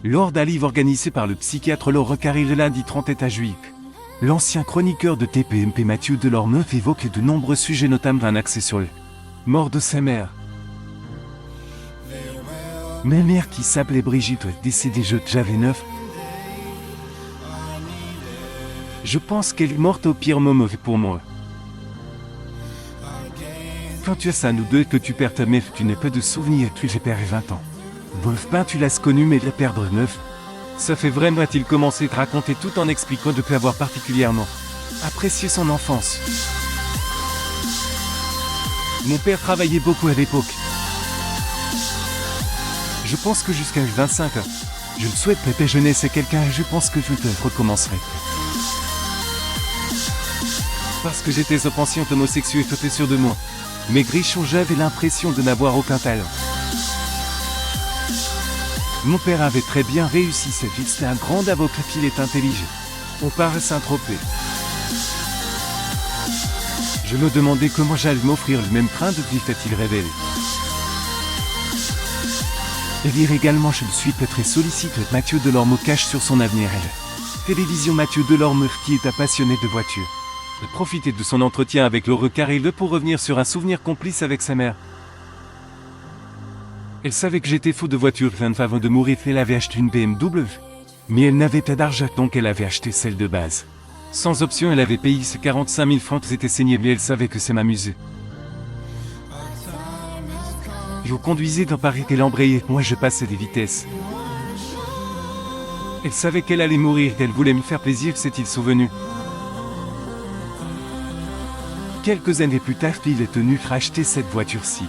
Lors d'un livre organisé par le psychiatre Laure Carré le lundi 30 juillet, l'ancien chroniqueur de TPMP Mathieu Delormeuf évoque de nombreux sujets, notamment un accès sur le mort de sa mère. Ma mère qui s'appelait Brigitte est décédée j'avais 9. Je pense qu'elle est morte au pire moment pour moi. Quand tu as ça nous deux et que tu perds ta mère, tu n'as pas de souvenirs, tu j'ai perdu 20 ans. Bof ben tu l'as connu mais de la perdre 9. Ça fait vraiment a-t-il commencé de raconter tout en expliquant de avoir particulièrement apprécié son enfance. Mon père travaillait beaucoup à l'époque. Je pense que jusqu'à 25 ans, je ne souhaite pas jeunesse à quelqu'un et je pense que je te recommencerai. Parce que j'étais au pension homosexuel et tout sûr de moi. Mais Grichon, j'avais l'impression de n'avoir aucun talent. Mon père avait très bien réussi sa vie, c'était un grand avocat, il est intelligent. On part à Saint-Tropez. Je me demandais comment j'allais m'offrir le même train de vie, a-t-il révélé. Et lire également, je me suis pas très sollicité. Mathieu Delormeuf cache sur son avenir. Télévision Mathieu Delormeuf qui est un passionné de voitures. De profiter de son entretien avec Laure Carré pour revenir sur un souvenir complice avec sa mère. Elle savait que j'étais fou de voiture avant de mourir, elle avait acheté une BMW. Mais elle n'avait pas d'argent donc elle avait acheté celle de base. Sans option, elle avait payé ses 45 000 francs, c'était saigné, mais elle savait que c'est m'amuser. Je conduisais dans Paris, qu'elle embrayait, moi je passais des vitesses. Elle savait qu'elle allait mourir, qu'elle voulait me faire plaisir, s'est-il souvenu. Quelques années plus tard, il est tenu à acheter cette voiture-ci.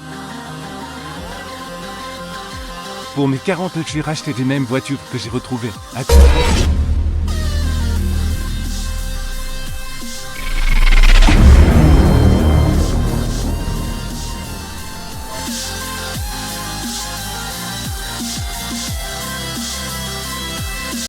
Pour mes 40 ans, je vais racheter les mêmes voitures que j'ai retrouvées. À tout.